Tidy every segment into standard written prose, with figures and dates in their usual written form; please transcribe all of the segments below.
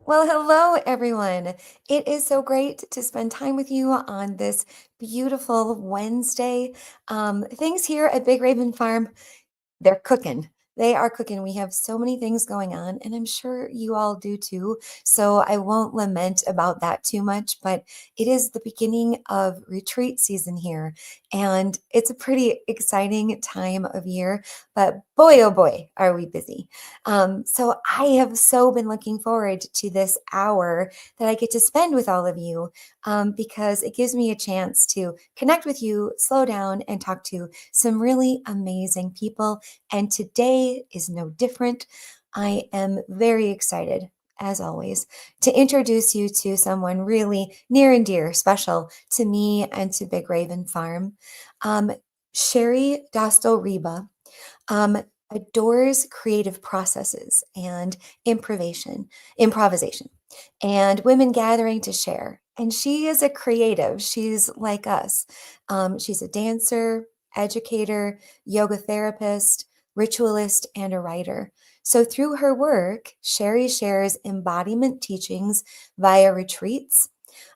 Well, hello, everyone. It is so great to spend time with you on this beautiful Wednesday. Things here at Big Raven Farm, they're cooking. They are cooking. We have so many things going on, and I'm sure you all do too. So I won't lament about that too much, but it is the beginning of retreat season here, and it's a pretty exciting time of year. But boy, oh boy, are we busy. So I have so been looking forward to this hour that I get to spend with all of you because it gives me a chance to connect with you, slow down, and talk to some really amazing people. And today is no different. I am very excited, as always, to introduce you to someone really near and dear, special to me and to Big Raven Farm. Um, Cheri Dostal Ryba um, adores creative processes and improvisation, and women gathering to share. And she is a creative. She's like us. She's a dancer, educator, yoga therapist, ritualist, and a writer. So through her work, Cheri shares embodiment teachings via retreats,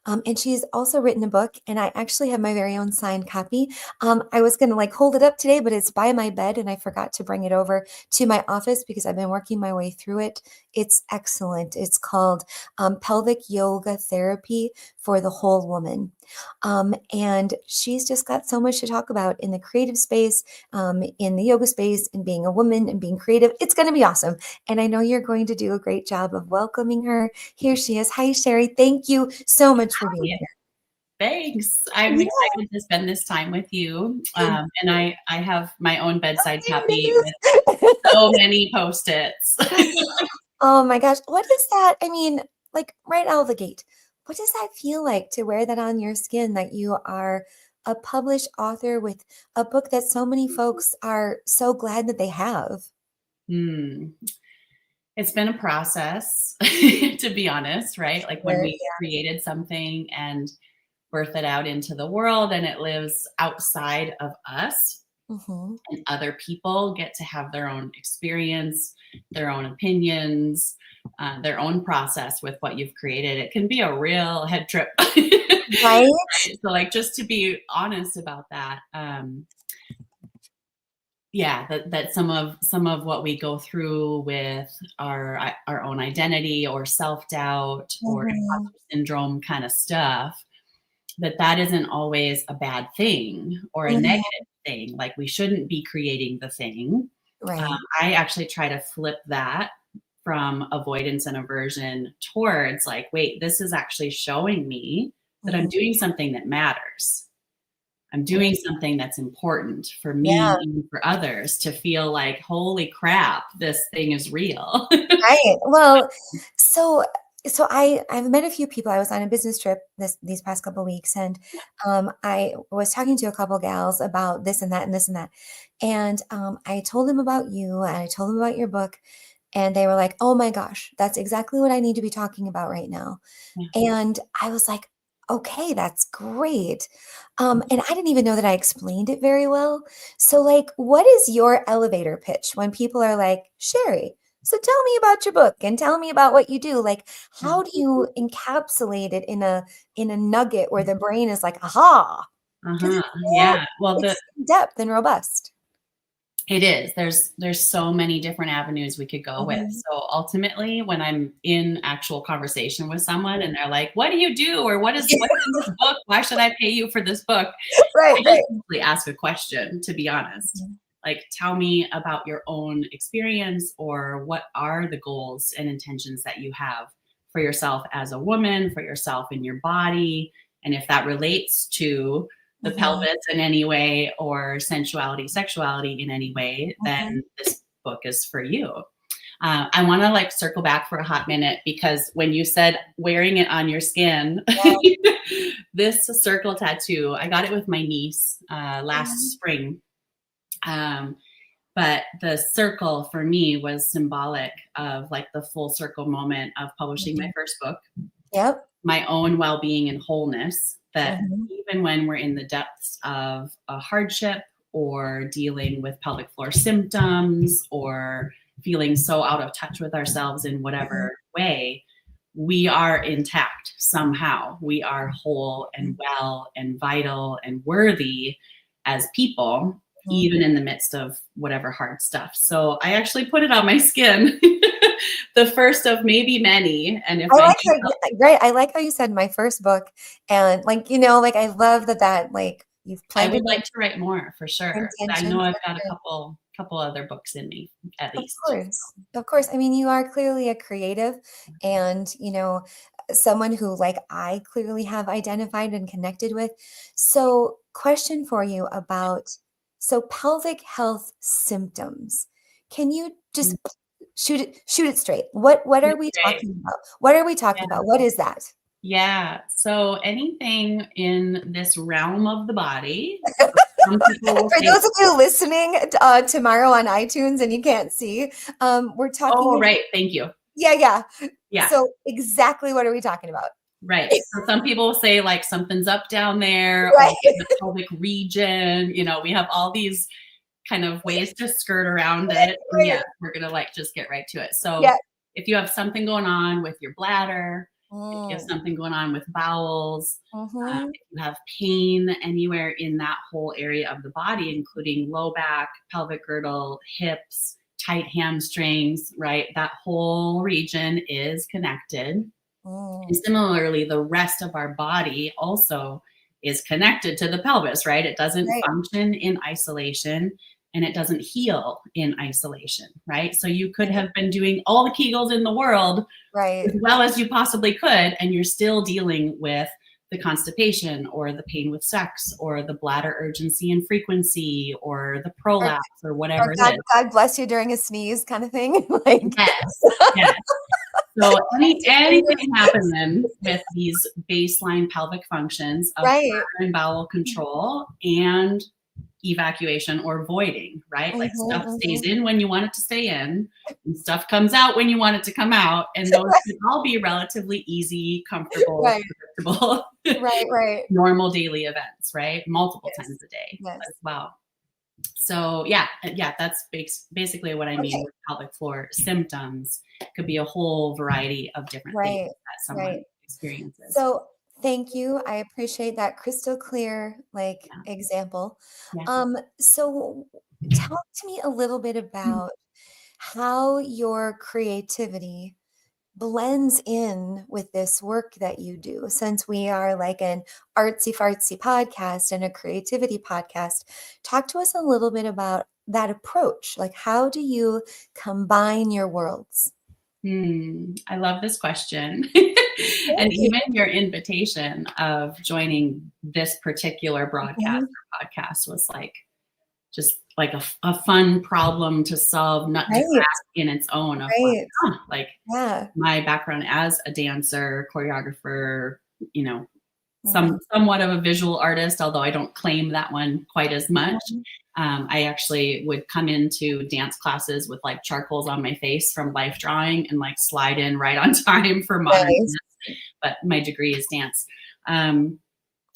and she's also written a book, and I actually have my very own signed copy. I was going to like hold it up today, but it's by my bed, and I forgot to bring it over to my office because I've been working my way through it. It's excellent. It's called Pelvic Yoga Therapy for the Whole Woman. And she's just got so much to talk about in the creative space, in the yoga space, and being a woman and being creative. It's going to be awesome. And I know you're going to do a great job of welcoming her. Here she is. Hi, Cheri. Thank you so much for being Hi. here. Thanks. I'm Yeah, excited to spend this time with you. And I have my own bedside there copy with it so many Post-its. is. Oh my gosh. What is that? I mean, like right out of the gate, what does that feel like to wear that on your skin that you are a published author with a book that so many folks are so glad that they have? Hmm. It's been a process, to be honest, right? Like when Sure. we created something and birth it out into the world and it lives outside of us, Mhm. and other people get to have their own experience, their own opinions, their own process with what you've created. It can be a real head trip. Right? So like just to be honest about that, yeah, that some of what we go through with our own identity or self-doubt or Mhm. imposter syndrome kind of stuff, that isn't always a bad thing or a Mhm. negative thing. Like we shouldn't be creating the thing. Right. I actually try to flip that from avoidance and aversion towards like, wait, this is actually showing me that I'm Mhm. doing something that matters. I'm doing something that's important for Yeah. me and for others to feel like, holy crap, this thing is real. Right. Well, so I've met a few people. I was on a business trip these past couple of weeks, and I was talking to a couple gals about this and that and this and that. And I told them about you and I told them about your book, and they were like, "Oh my gosh, that's exactly what I need to be talking about right now." Yeah. And I was like, "Okay, that's great." And I didn't even know that I explained it very well. So, like, what is your elevator pitch when people are like, "Cheri, so tell me about your book and tell me about what you do." Like, Yeah. how do you encapsulate it in a nugget where the brain is like, "Aha," because Uh-huh. Yeah. Well, it's in depth and robust. it is. There's so many different avenues we could go with. Mhm. So ultimately, when I'm in actual conversation with someone and they're like, "What do you do?" or "What's in this book? Why should I pay you for this book?" Right, I just right. simply ask a question, to be honest. Mhm. Like, tell me about your own experience, or what are the goals and intentions that you have for yourself as a woman, for yourself in your body, and if that relates to the Mhm. pelvis in any way or sensuality, sexuality in any way, Mhm. then this book is for you. I want to like circle back for a hot minute because when you said wearing it on your skin, this circle tattoo, I got it with my niece last Mhm. spring. Um, but the circle for me was symbolic of like the full circle moment of publishing my Mhm. first book, Yep. my own well-being and wholeness, that Mhm. even when we're in the depths of a hardship or dealing with pelvic floor symptoms or feeling so out of touch with ourselves in Mhm. whatever way, we are intact somehow. We are whole and well and vital and worthy as people, even in the midst of whatever hard stuff. So I actually put it on my skin, the first of maybe many. And if right, I like how you said my first book, and like, you know, like I love that like you've I planted would like to write more for sure. I intention know I've for got a sure. couple other books in me at Of least. course. Of course. I mean, you are clearly a creative and, you know, someone who like I clearly have identified and connected with. So, question for you about so pelvic health symptoms. Can you just shoot it straight? What are we Right. talking about? What are we talking Yeah. about? What is that? Yeah. So anything in this realm of the body, some people will For say, those of you listening tomorrow on iTunes and you can't see, we're talking oh, about, right. Thank you. yeah. Yeah. So exactly what are we talking about? Right. So some people will say like something's up down there or Right. the pelvic region. You know, we have all these kind of ways to skirt around it. And Right. yeah, we're going to like just get right to it. So Yeah. if you have something going on with your bladder, if you have Mm. something going on with bowels, Mhm. if you have pain anywhere in that whole area of the body, including low back, pelvic girdle, hips, tight hamstrings, right? That whole region is connected. And Mm. similarly, the rest of our body also is connected to the pelvis, right? It doesn't Right. function in isolation and it doesn't heal in isolation, right? So you could Right. have been doing all the Kegels in the world Right. as well as you possibly could, and you're still dealing with the constipation or the pain with sex or the bladder urgency and frequency or the Or, prolapse or or whatever it God, is. God bless you during a sneeze kind of thing. Like Yes, yes. So anything can happen Jesus. then with these baseline pelvic functions of Right. bladder and bowel control and evacuation or voiding, right? Like Mhm, stuff stays mhm. in when you want it to stay in, and stuff comes out when you want it to come out. And those can all be relatively easy, comfortable, Right. predictable, Right. normal daily events, right? Multiple Yes. times a day Yes. as well. So yeah, that's basically what I mean Okay. with pelvic floor symptoms. Could be a whole variety of different things Right. that Right. someone experiences. So thank you. I appreciate that crystal clear like Yeah, example. yeah. So talk to me a little bit about how your creativity blends in with this work that you do. Since we are like an artsy fartsy podcast and a creativity podcast, talk to us a little bit about that approach. Like, how do you combine your worlds? I love this question. Thank And you. even your invitation of joining this particular broadcast Mhm. or podcast was like just like a fun problem to solve, nut to Right, crack in its own of like, right. like Yeah. my background as a dancer, choreographer, you know, Mhm, somewhat of a visual artist, although I don't claim that one quite as much. mhm. I actually would come into dance classes with like charcoals on my face from life drawing and like slide in right on time for modern Nice. dance, but my degree is dance. Um,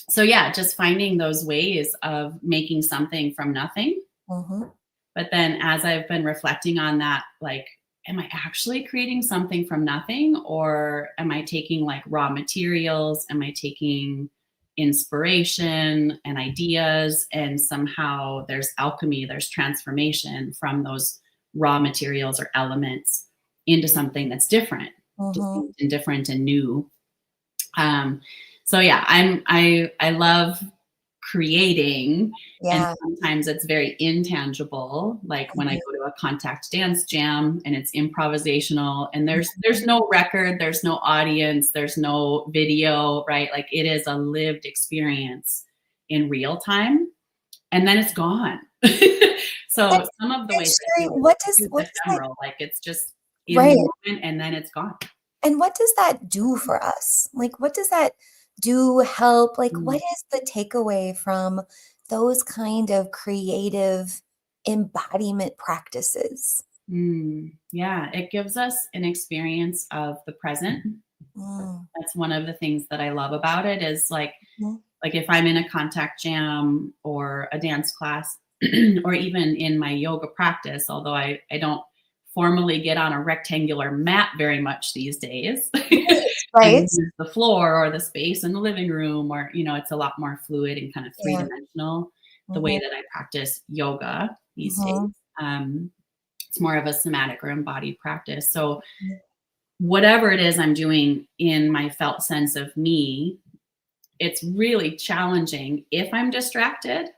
so yeah, just finding those ways of making something from nothing. Mhm. But then as I've been reflecting on that, like, am I actually creating something from nothing? Or am I taking like raw materials? Am I taking inspiration and ideas? And somehow there's alchemy, there's transformation from those raw materials or elements into something that's different, Mhm. distinct and different and new. Um, so yeah, I love creating, and Yeah. sometimes it's very intangible, like when I Mhm, go to a contact dance jam and it's improvisational and there's mhm. no record, there's no audience, there's no video, right? Like it is a lived experience in real time and then it's gone. And So some of the and ways I Sherry, do what it does is what does that ephemeral, like it's just in the right. moment and then it's gone. And what does that do for us? Like, what does that do, help? Like, what Mm. is the takeaway from those kind of creative embodiment practices? Yeah, it gives us an experience of the present. Mm, That's one of the things that I love about it is mhm, like if I'm in a contact jam or a dance class or even in my yoga practice, although I don't formally get on a rectangular mat very much these days and Right. use the floor or the space in the living room, or, it's a lot more fluid and kind of Yeah. three-dimensional the way Mhm. that I practice yoga these days. Mhm. Um, it's more of a somatic or embodied practice. So Mhm. whatever it is I'm doing in my felt sense of me, it's really challenging if I'm distracted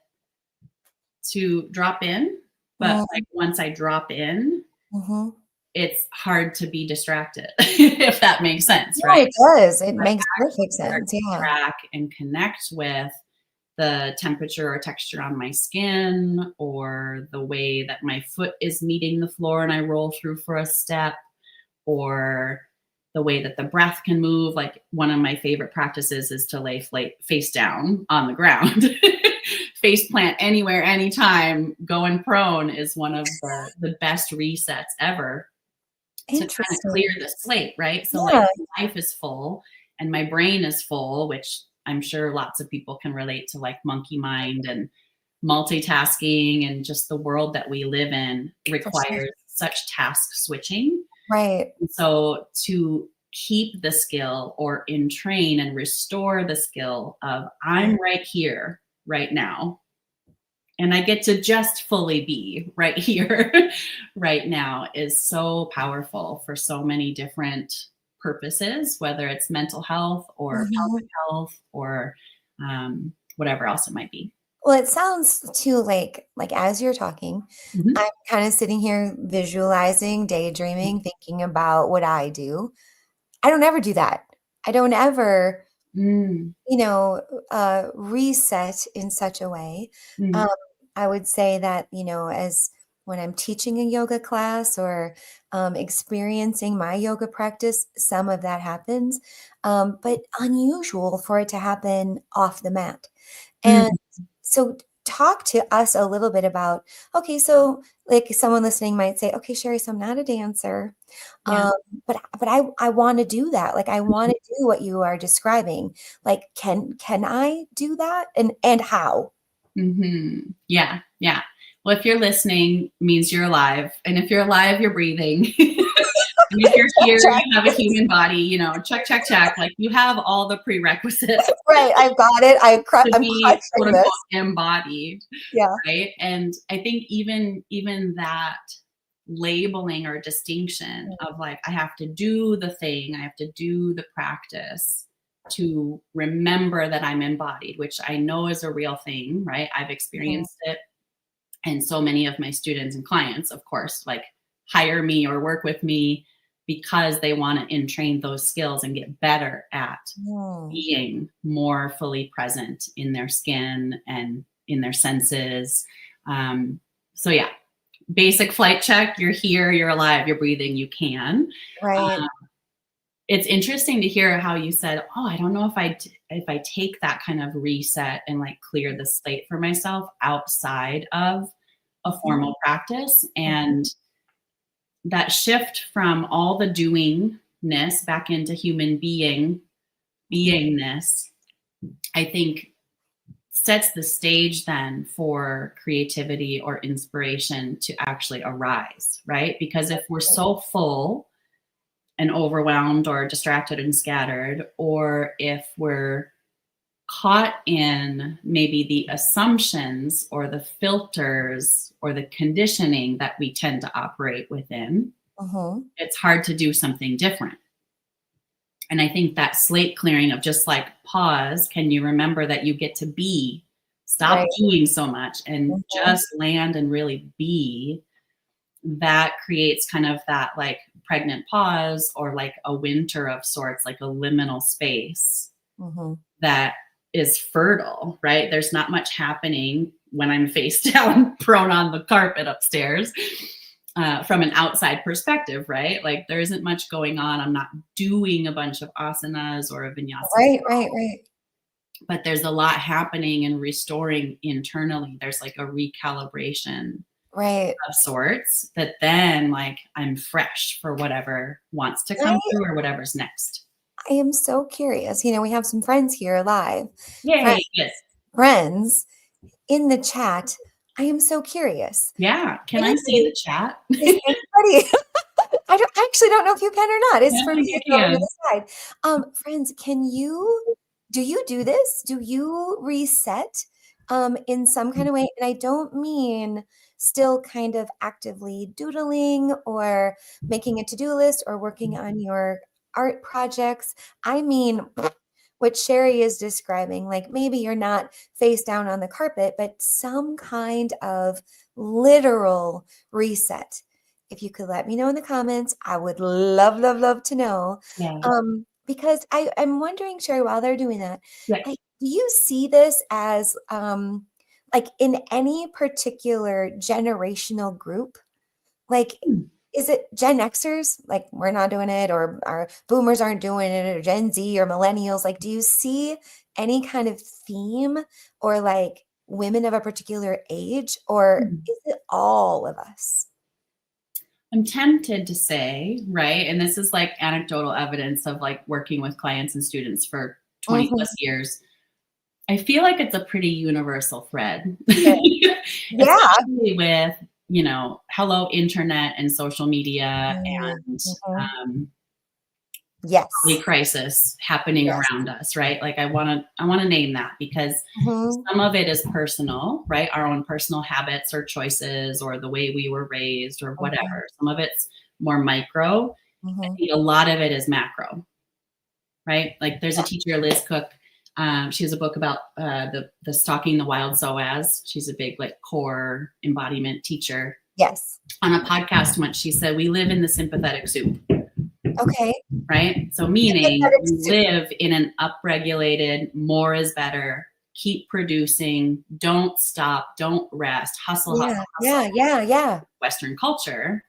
to drop in. But like once I drop in, Mhm. it's hard to be distracted, if that makes sense, No, right? it does. It I makes perfect actually start sense. to Yeah. track and connect with the temperature or texture on my skin, or the way that my foot is meeting the floor and I roll through for a step, or the way that the breath can move. Like, one of my favorite practices is to lay face down on the ground. Face plant anywhere, anytime. Going prone is one of the best resets ever to kind of clear Interesting. the slate, right? So like, Yeah. life is full and my brain is full, which I'm sure lots of people can relate to, like monkey mind and multitasking, and just the world that we live in For sure. requires such task switching. Right. And so to keep the skill, or entrain and restore the skill of, I'm right here, right now, and I get to just fully be right here, right now, is so powerful for so many different purposes, whether it's mental health or Mhm. pelvic health, or whatever else it might be. Well, it sounds too like as you're talking, Mhm. I'm kinda sitting here visualizing, daydreaming, thinking about what I do. I don't ever do that. I don't ever, Mm, reset in such a way. Um, mm, I would say that, as when I'm teaching a yoga class or experiencing my yoga practice, some of that happens, but unusual for it to happen off the mat. And mm. so talk to us a little bit about, okay, so like someone listening might say, okay, Cheri, so I'm not a dancer. Yeah. Um, but I want to do that. Like I want to do what you are describing. Like, can I do that? And how? Yeah, yeah. Well, if you're listening, means you're alive, and if you're alive, you're breathing. And if you're here, Check. you have a human body, check, check, check. Like, you have all the prerequisites Right. I've got it. to I'm be, quote crushing unquote, this. embodied, Yeah. right? And I think even that labeling or distinction of, like, I have to do the thing, I have to do the practice to remember that I'm embodied, which I know is a real thing, right? I've Mhm. experienced it. And so many of my students and clients, of course, like, hire me or work with me because they want to entrain those skills and get better at Mm. being more fully present in their skin and in their senses. So yeah, basic flight check. You're here, you're alive, you're breathing, you can. Right. It's interesting to hear how you said, "Oh, I don't know if I take that kind of reset and, like, clear the slate for myself outside of a Mhm. formal practice." Mhm. And that shift from all the doingness back into human Mhm. beingness, I think, sets the stage then for creativity or inspiration to actually arise, right? Because if we're so full and overwhelmed or distracted and scattered, or if we're caught in maybe the assumptions or the filters or the conditioning that we tend to operate within, Mhm. it's hard to do something different. And I think that slate clearing of just, like, pause, can you remember that you get to be, stop Right. doing so much and Mhm. just land and really be, that creates kind of that, like, pregnant pause, or like a winter of sorts, like a liminal space Mhm. that is fertile, right? There's not much happening when I'm face down, prone on the carpet upstairs, from an outside perspective, right? Like, there isn't much going on. I'm not doing a bunch of asanas or a vinyasa, Right, right, right. but there's a lot happening and restoring internally. There's like a recalibration Right. of sorts, that then, like, I'm fresh for whatever wants to come I through or whatever's next. I am so curious. We have some friends here live. Friends, Yay. Yes. friends in the chat. I am so curious. Yeah. Can I see Anybody the chat? is anybody actually don't know if you can or not. It's I for think me. I It's over to can. the side. Friends, do you do this? Do you reset in some kind of way? And I don't mean still kind of actively doodling or making a to-do list or working on your art projects. I mean what Cheri is describing, like maybe you're not face down on the carpet, but some kind of literal reset. If you could let me know in the comments, I would love, love, love to know. Yeah. Because I'm wondering, Cheri, while they're doing that, Yeah. like, do you see this as like in any particular generational group? Like, Hmm. is it Gen Xers? Like, we're not doing it, or our boomers aren't doing it, or Gen Z or millennials? Like, do you see any kind of theme or like women of a particular age, or Hmm. is it all of us? I'm tempted to say, right? And this is like anecdotal evidence of like working with clients and students for 20 Mhm. plus years. I feel like it's a pretty universal thread, Okay. Yeah. especially with, hello, internet and social media Mm, and mhm. um, Yes. crisis happening Yes. around us, right? Like I want to name that because Mhm. some of it is personal, right? Our own personal habits or choices or the way we were raised or Mhm. whatever. Some of it's more micro. I Mhm. think a lot of it is macro, right? Like there's a Yeah. teacher, Liz Cook. She has a book about the stalking the wild soas. She's a big like core embodiment teacher. Yes. On a podcast once, she said, "We live in the sympathetic soup." Okay. Right? So meaning Sympathetic we soup. live in an upregulated, more is better, keep producing, don't stop, don't rest, hustle, Yeah. hustle, hustle, Yeah. Yeah. Yeah. Western culture.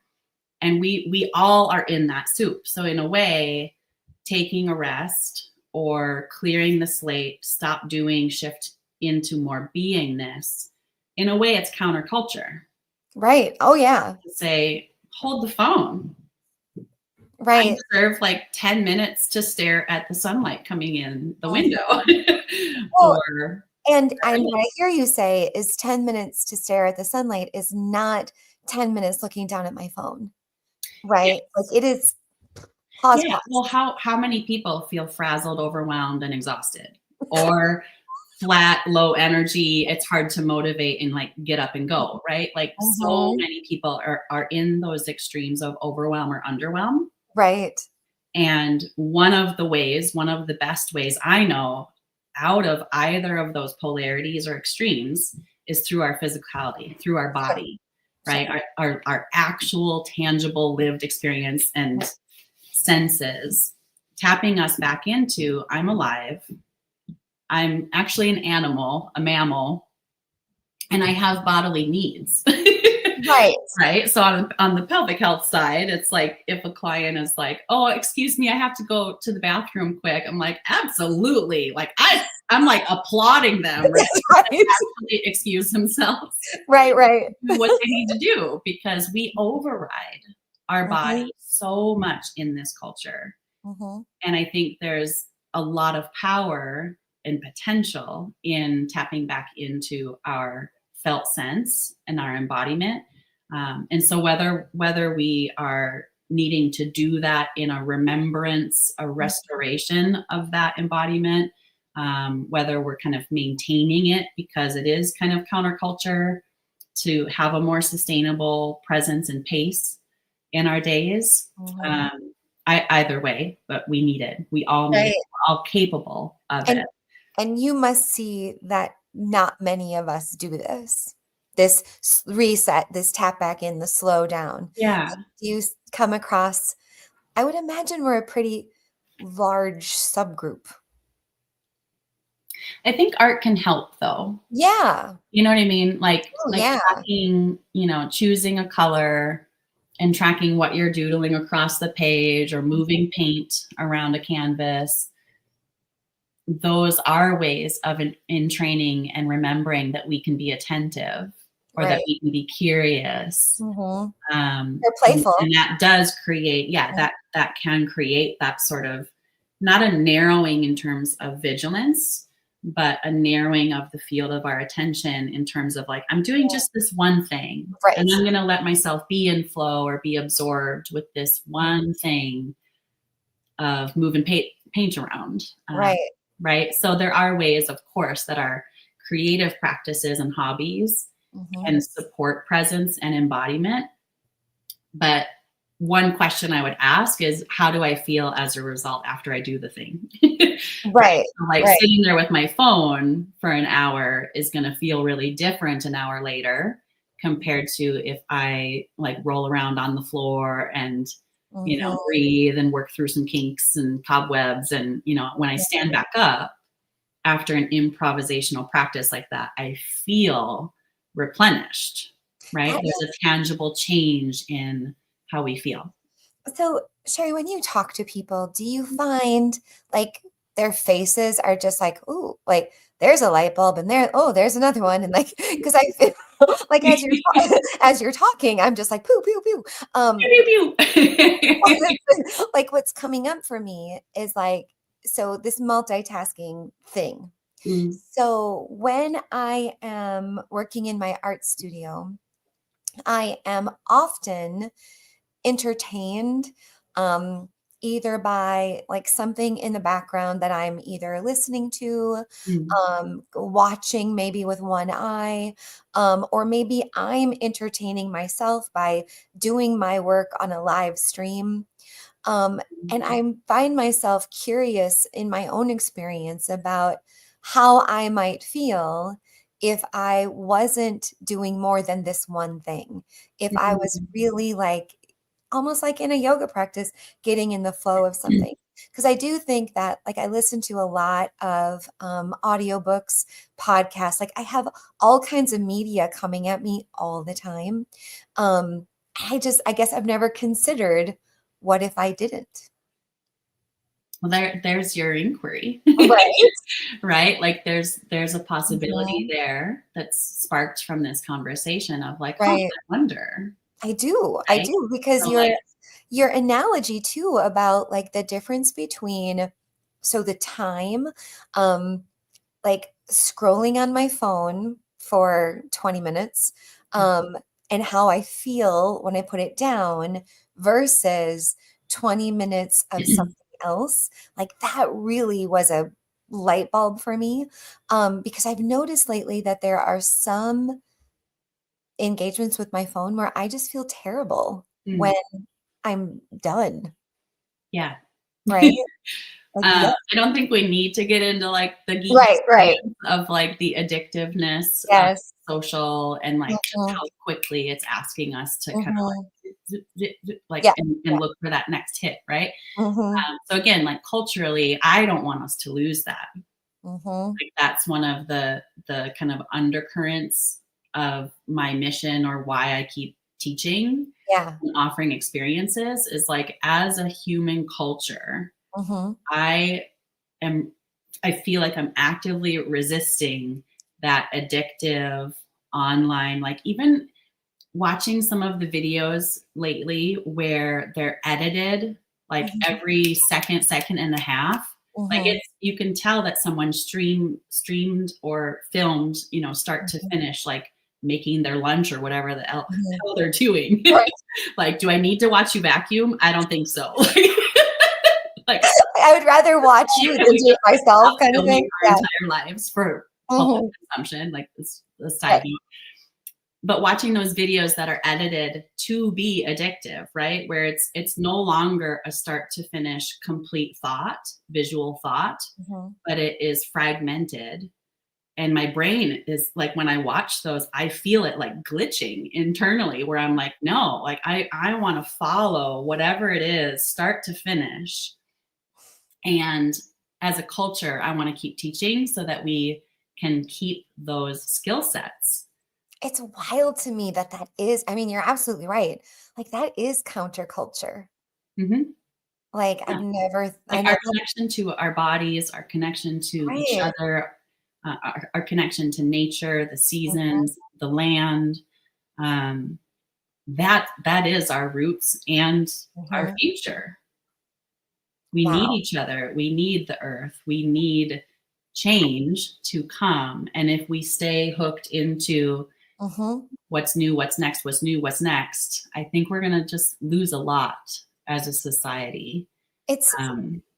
And we all are in that soup. So in a way, taking a rest or clearing the slate, stop doing, shift into more beingness, in a way it's counterculture. Right. Oh, yeah. To say, hold the phone. I Right. deserve like 10 minutes to stare at the sunlight coming in the Mhm. window. Well, Or and what I hear you say is 10 minutes to stare at the sunlight is not 10 minutes looking down at my phone, right? Like, yes. it is pause, Yeah. pause. Well, how many people feel frazzled, overwhelmed, and exhausted? Or flat, low energy, it's hard to motivate and like get up and go, right? Like so Mhm. many people are in those extremes of overwhelm or underwhelm. Right. And one of the best ways I know out of either of those polarities or extremes is through our physicality, through our Sure. body, Sure. right? Our actual, tangible, lived experience and senses, tapping us back into I'm alive. I'm actually an animal, a mammal, and I have bodily needs. Right. Right. So on the pelvic health side, it's like if a client is like, "Oh, excuse me, I have to go to the bathroom quick." I'm like, "Absolutely." Like I'm like applauding them, right? That's right. Actually excuse themselves, Right, right. do what they need to do because we override our Mhm. body so much in this culture. Mhm. And I think there's a lot of power and potential in tapping back into our felt sense and our embodiment. And so whether we are needing to do that in a remembrance, a restoration of that embodiment, whether we're kind of maintaining it because it is kind of counterculture to have a more sustainable presence and pace in our days. Mhm. Um, either way, but we need it. We all need it. Right. We're all capable of And it. and you must see that not many of us do this. This reset, this tap back in, the slow down. Yeah. Do you come across, I would imagine we're a pretty large subgroup. I think art can help though. Yeah. You know what I mean? Oh, Like yeah. tracking, choosing a color and tracking what you're doodling across the page or moving paint around a canvas. Those are ways of in training and remembering that we can be attentive or that Right. we can be curious. Mhm. Um, They're and, playful. and that does create, yeah, that can create that sort of not a narrowing in terms of vigilance, but a narrowing of the field of our attention in terms of like, I'm doing just this one thing, Right. and I'm going to let myself be in flow or be absorbed with this one thing of moving paint around. Right. Right. So there are ways, of course, that our creative practices and hobbies can support presence and embodiment. But one question I would ask is, how do I feel as a result after I do the thing? Right. So like sitting there with my phone for an hour is going to feel really different an hour later compared to if I like roll around on the floor and, breathe and work through some kinks and cobwebs. And, when I stand back up after an improvisational practice like that, I feel replenished, right? There's a tangible change in how we feel. So, Cheri, when you talk to people, do you find like their faces are just like, ooh, like there's a light bulb and there's another one. And like, because I feel like as you're talking, I'm just like, pew, pew, pew. Pew, pew, pew. Like what's coming up for me is like, so this multitasking thing. So when I am working in my art studio, I am often entertained either by like something in the background that I'm either listening to, watching maybe with one eye, or maybe I'm entertaining myself by doing my work on a live stream. And I find myself curious in my own experience about how I might feel if I wasn't doing more than this one thing. If I was really like almost like in a yoga practice, getting in the flow of something. Because I do think that like I listen to a lot of audiobooks, podcasts, like I have all kinds of media coming at me all the time. I guess I've never considered what if I didn't? Well, there's your inquiry, Right. right? Like there's a possibility there that's sparked from this conversation of like, I wonder. I do. Right? Because So your analogy too about like the difference between the time, like scrolling on my phone for 20 minutes, and how I feel when I put it down versus 20 minutes of something else, like that really was a light bulb for me. Because I've noticed lately that there are some engagements with my phone where I just feel terrible when I'm done. yeah. Right? Like, I don't think we need to get into like the geek right. science of like the addictiveness of Yes. social and like Mhm. how quickly it's asking us to kind of Mhm. like Yeah. and look for that next hit, right? Mhm. So again, like culturally, I don't want us to lose that. Mhm. Like that's one of the kind of undercurrents of my mission or why I keep teaching Yeah. and offering experiences is like as a human culture, Mhm. I am I feel like I'm actively resisting that addictive online, like even watching some of the videos lately where they're edited like Mhm. every second and a half. Like Mhm. it's you can tell that someone streamed or filmed, start to Mhm. finish, like making their lunch or whatever the hell Mhm. they're doing. Right. Like, do I need to watch you vacuum? I don't think so. Like I would rather watch you than we do just it myself stop kind of filming thing. our Yeah. entire lives for public Mhm. consumption, like this Right. side note. But watching those videos that are edited to be addictive, right? Where it's no longer a start to finish complete thought, visual thought, Mhm. but it is fragmented. And my brain is like when I watch those, I feel it like glitching internally where I'm like, no, like I want to follow whatever it is, start to finish. And as a culture, I want to keep teaching so that we can keep those skill sets. It's wild to me that is, I mean, you're absolutely right. Like that is counterculture. Mm-hmm. Like Yeah. I Like never our connection to our bodies, our connection to each right. other, our connection to nature, the Mhm. seasons, the land. Um, that is our roots and our Mhm. future. We need Wow. each other. We need the earth. We need change to come. And if we stay hooked into what's new, what's next, what's new, what's next, I think we're going to just lose a lot as a society. It's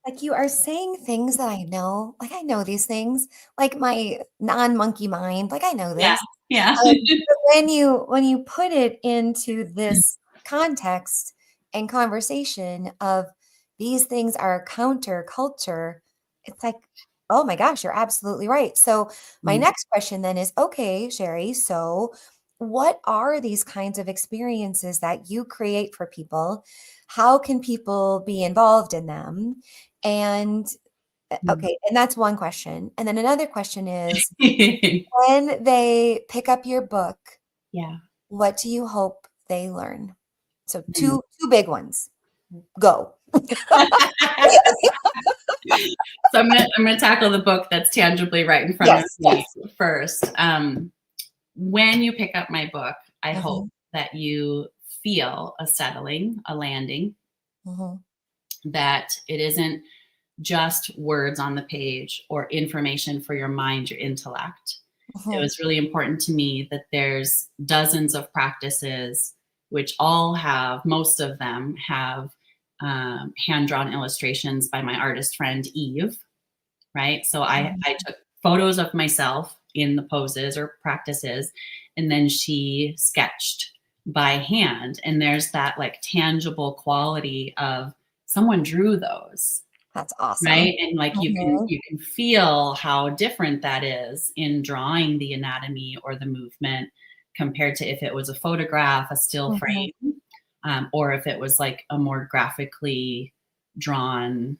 like you are saying things that I know, like I know these things, like my non-monkey mind, like I know Yeah. this. Yeah. But when you put it into this context and conversation of these things are counterculture, it's like, oh my gosh, you're absolutely right. So my next question then is, okay, Cheri, so what are these kinds of experiences that you create for people? How can people be involved in them? And okay, and that's one question. And then another question is, when they pick up your book, Yeah. what do you hope they learn? So two big ones. Go. So I'm gonna tackle the book that's tangibly right in front of me first. When you pick up my book, I hope that you feel a settling, a landing, that it isn't just words on the page or information for your mind, your intellect. It was really important to me that there's dozens of practices, which most of them have hand-drawn illustrations by my artist friend, Eve, right? So I took photos of myself in the poses or practices, and then she sketched by hand. And there's that like tangible quality of someone drew those. That's awesome. Right. And like you can feel how different that is in drawing the anatomy or the movement compared to if it was a photograph, a still frame, or if it was like a more graphically drawn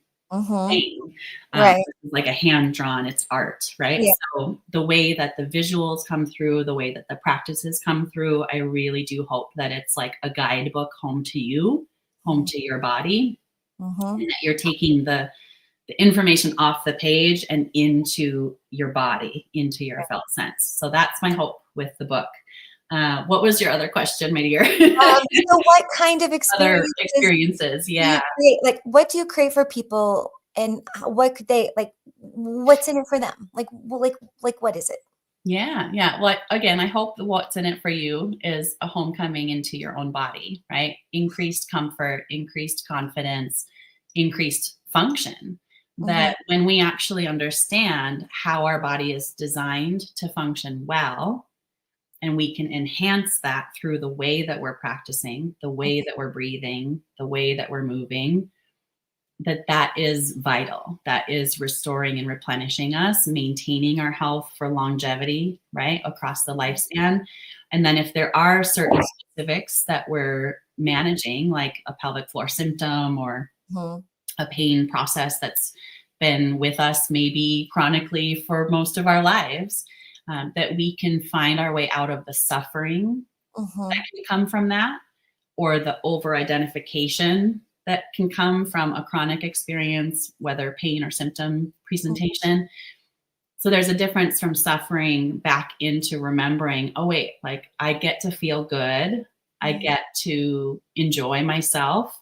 thing. Right. Like a hand drawn, it's art, right? Yeah. So the way that the visuals come through, the way that the practices come through, I really do hope that it's like a guidebook home to you, home to your body, and that you're taking the information off the page and into your body, into your felt sense. So that's my hope with the book. What was your other question, my dear? So what kind of Other experiences experiences? Yeah. do you create? Like, what do you create for people, and what could they like? What's in it for them? Like what is it? Yeah. Yeah. Well, again, I hope that what's in it for you is a homecoming into your own body, right? Increased comfort, increased confidence, increased function. That when we actually understand how our body is designed to function well, and we can enhance that through the way that we're practicing, the way that we're breathing, the way that we're moving, that is vital. That is restoring and replenishing us, maintaining our health for longevity, right, across the lifespan. And then if there are certain specifics that we're managing, like a pelvic floor symptom or a pain process that's been with us maybe chronically for most of our lives, that we can find our way out of the suffering that can come from that, or the over-identification that can come from a chronic experience, whether pain or symptom presentation. So there's a difference from suffering back into remembering, oh wait, like I get to feel good. I get to enjoy myself.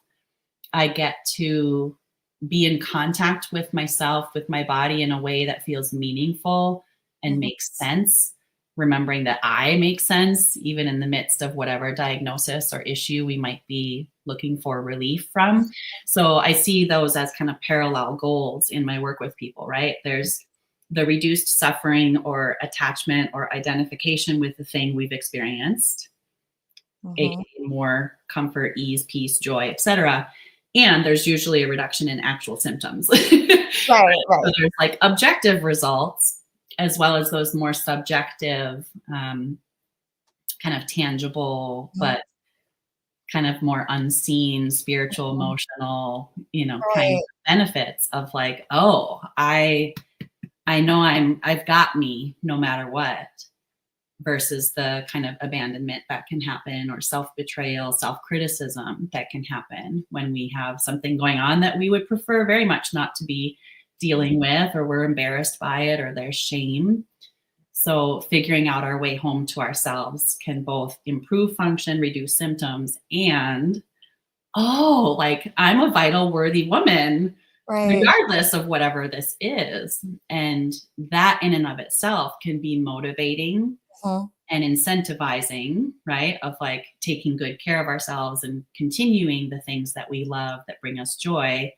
I get to be in contact with myself, with my body in a way that feels meaningful and makes sense. Remembering that I make sense, even in the midst of whatever diagnosis or issue we might be looking for relief from. So I see those as kind of parallel goals in my work with people, right? There's the reduced suffering or attachment or identification with the thing we've experienced, aka more comfort, ease, peace, joy, etc. And there's usually a reduction in actual symptoms. Right. So there's like objective results, as well as those more subjective, kind of tangible, but kind of more unseen, spiritual, emotional, kind of benefits of like, oh, I know I've got me no matter what, versus the kind of abandonment that can happen, or self-betrayal, self-criticism that can happen when we have something going on that we would prefer very much not to be dealing with, or we're embarrassed by it, or there's shame. So figuring out our way home to ourselves can both improve function, reduce symptoms, and like I'm a vital, worthy woman. Right. regardless of whatever this is. And that in and of itself can be motivating Mhm. and incentivizing, right? Of like taking good care of ourselves and continuing the things that we love that bring us joy,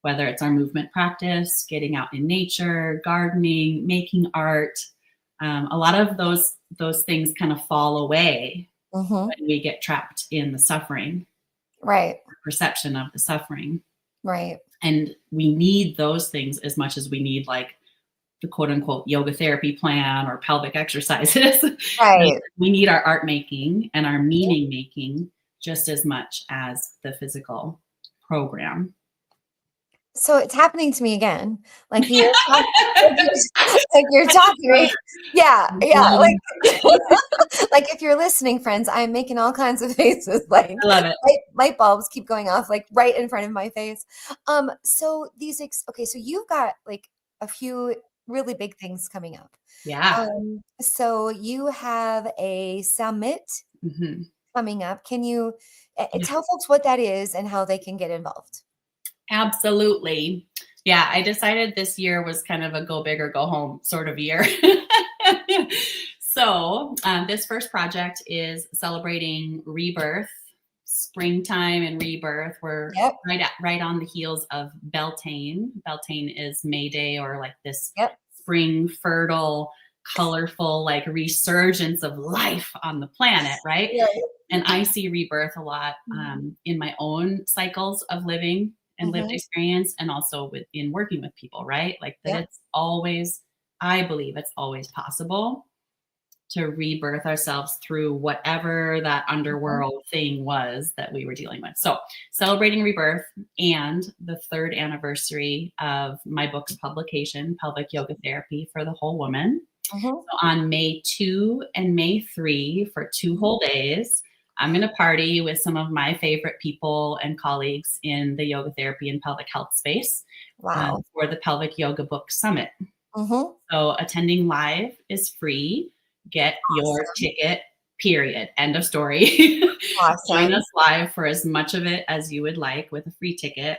whether it's our movement practice, getting out in nature, gardening, making art. A lot of those things kind of fall away Mhm. when we get trapped in the suffering, Right. perception of the suffering. Right. And we need those things as much as we need like the quote unquote yoga therapy plan or pelvic exercises. Right. We need our art making and our meaning making just as much as the physical program. So it's happening to me again. Like you're like you're talking right. Yeah, yeah. Mhm. Like like if you're listening, friends, I'm making all kinds of faces. Like I love it. light bulbs keep going off like right in front of my face. So okay, so you've got like a few really big things coming up. Yeah. So you have a summit Mhm. coming up. Can you Yeah. tell folks what that is and how they can get involved? Absolutely. Yeah, I decided this year was kind of a go big or go home sort of year. So, this first project is celebrating rebirth, springtime and rebirth. We're Yep. right on the heels of Beltane. Beltane is May Day, or like this Yep. spring, fertile, colorful, like resurgence of life on the planet, right? Right. And I see rebirth a lot in my own cycles of living and lived Mhm. experience, and also in working with people, right? Like that Yep. it's always, I believe it's always possible to rebirth ourselves through whatever that Mhm. underworld thing was that we were dealing with. So, celebrating rebirth and the third anniversary of my book's publication, Pelvic Yoga Therapy for the Whole Woman. Mhm. So on May 2 and May 3, for 2 whole days, I'm going to party with some of my favorite people and colleagues in the yoga therapy and pelvic health space Wow. for the Pelvic Yoga Book Summit. Mhm. So attending live is free. Get your Awesome. ticket, period. End of story. Join Awesome. us live for as much of it as you would like with a free ticket.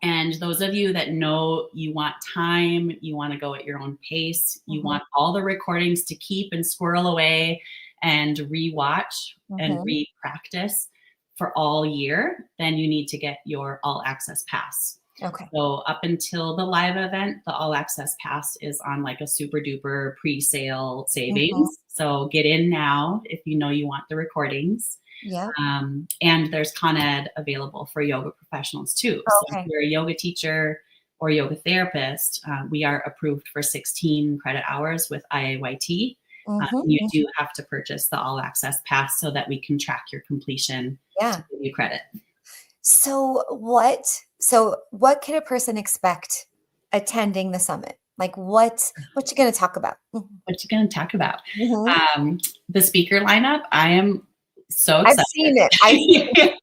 And those of you that know you want time, you want to go at your own pace, you Mhm. want all the recordings to keep and squirrel away and rewatch and Mhm. re-practice for all year, then you need to get your all access pass. Okay. So up until the live event, the all access pass is on like a super duper pre-sale Mhm. savings. So get in now if you know you want the recordings. Yep. And there's Con Ed available for yoga professionals too. So if Okay. you're a yoga teacher or yoga therapist, we are approved for 16 credit hours with IAYT. Mhm. You Mhm. do have to purchase the all access pass so that we can track your completion to Yeah. give you credit. So what can a person expect attending the summit? Like what you going to talk about? Mhm. What you going to talk about? Mhm. The speaker lineup, I am so I've excited. seen it. I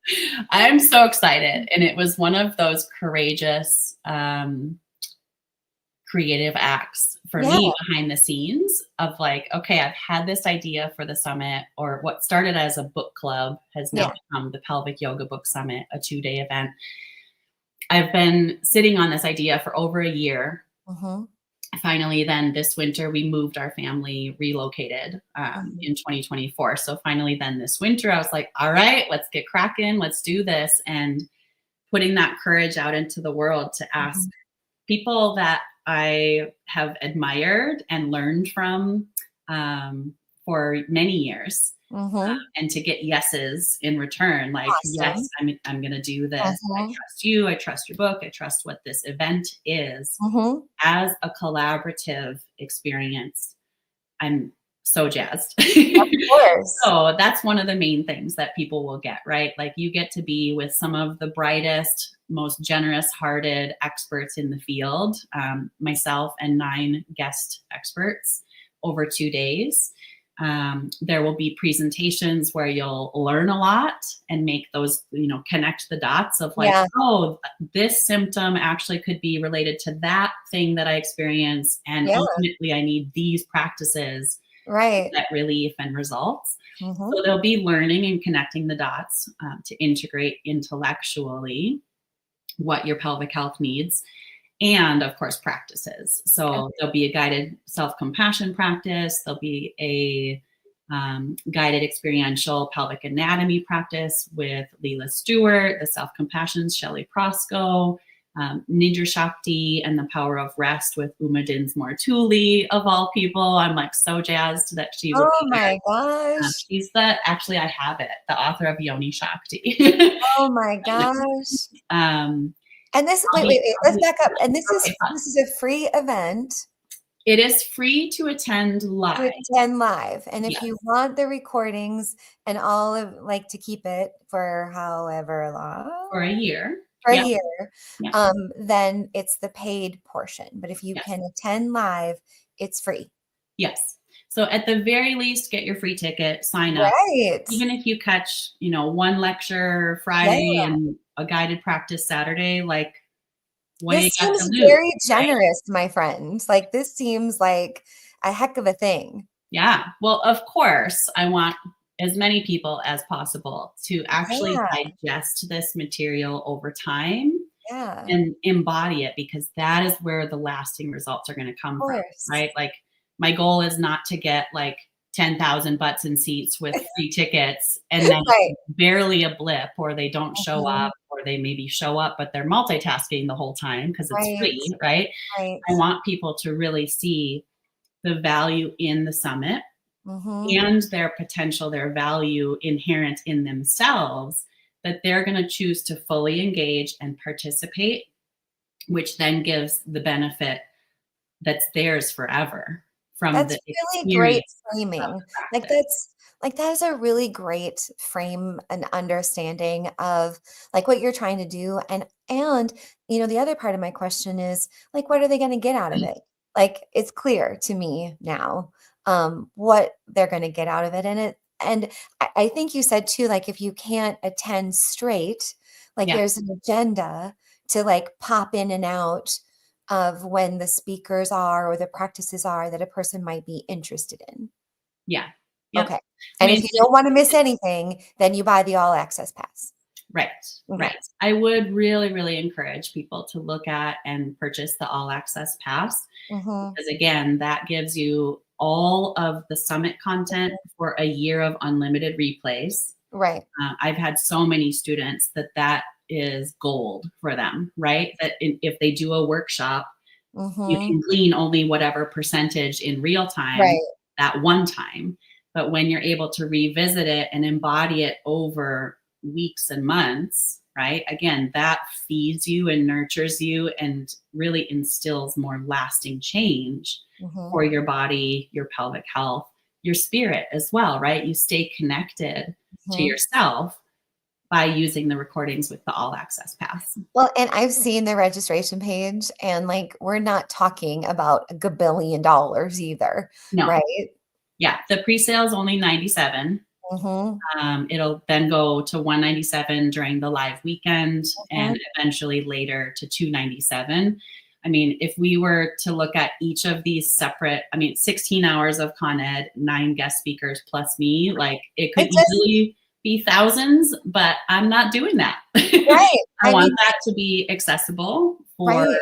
I'm so excited. And it was one of those courageous creative acts for Yeah. me behind the scenes of like, okay, I've had this idea for the summit, or what started as a book club has now Yeah. become the Pelvic Yoga Book Summit, a 2-day event. I've been sitting on this idea for over a year. Mhm. Finally, then this winter, we moved our family, relocated Mhm. in 2024. So finally, then this winter, I was like, all right, let's get cracking, let's do this. And putting that courage out into the world to ask Mhm. people that I have admired and learned from for many years, Mhm. and to get yeses in return. Like, yes, Awesome. I'm going to do this. I Mhm. trust you. I trust your book. I trust what this event is Mhm. as a collaborative experience. I'm so jazzed. Of course. So that's one of the main things that people will get, right? Like you get to be with some of the brightest, most generous hearted experts in the field, myself and 9 guest experts over 2 days. There will be presentations where you'll learn a lot and make those, connect the dots of like, Yeah. oh, this symptom actually could be related to that thing that I experienced. And Yeah. ultimately, I need these practices Right. that relief and results. Mhm. So they'll be learning and connecting the dots to integrate intellectually. what your pelvic health needs, and of course practices. So there'll be a guided self-compassion practice. There'll be a guided experiential pelvic anatomy practice with Leela Stewart, the self-compassion's Shelley Prosco, Nidra Shakti and the Power of Rest with Uma Dinsmore Thule, of all people. I'm like so jazzed that she will Oh be there. my gosh. She's actually, I have it, the author of Yoni Shakti. Oh my gosh. Um, And this, wait, let's back up. And this is a free event. It is free to attend live. And if you want the recordings and all of like to keep it for however long, for a year, then it's the paid portion. But if you can attend live, it's free. Yes. So at the very least, get your free ticket, sign up. Right. Even if you catch, one lecture Friday and a guided practice Saturday, like what this do you got seems to lose, very generous, my friend. Like this seems like a heck of a thing. Yeah. Well, of course, I want as many people as possible to actually digest this material over time and embody it, because that is where the lasting results are going to come from, right? Like my goal is not to get like 10,000 butts in seats with free tickets and then barely a blip, or they don't show up, or they maybe show up, but they're multitasking the whole time because it's free, right? I want people to really see the value in the summit and their potential, their value inherent in themselves, that they're going to choose to fully engage and participate, which then gives the benefit that's theirs forever from that's the really great framing. Like that is a really great frame and understanding of like what you're trying to do. And the other part of my question is like, what are they going to get out of it? Like it's clear to me now what they're going to get out of it. And I think you said too, like if you can't attend straight, like there's an agenda to like pop in and out of when the speakers are or the practices are that a person might be interested in. Yeah. Yep. Okay. And if you don't want to miss anything, then you buy the all access pass. Right. Right. I would really, really encourage people to look at and purchase the all access pass, because again, that gives you all of the summit content for a year of unlimited replays. Right. I've had so many students that is gold for them, right? That if they do a workshop, you can glean only whatever percentage in real time that one time. But when you're able to revisit it and embody it over weeks and months, right? Again, that feeds you and nurtures you and really instills more lasting change for your body, your pelvic health, your spirit as well, right? You stay connected to yourself by using the recordings with the all access pass. Well, and I've seen the registration page and like, we're not talking about $1 billion either. No. Right. Yeah. The pre-sale is only $97. It'll then go to $197 during the live weekend and eventually later to $297. I mean, if we were to look at each of these separate, 16 hours of Con Ed, 9 guest speakers plus me, like it could easily be thousands, but I'm not doing that. Right. I want that to be accessible for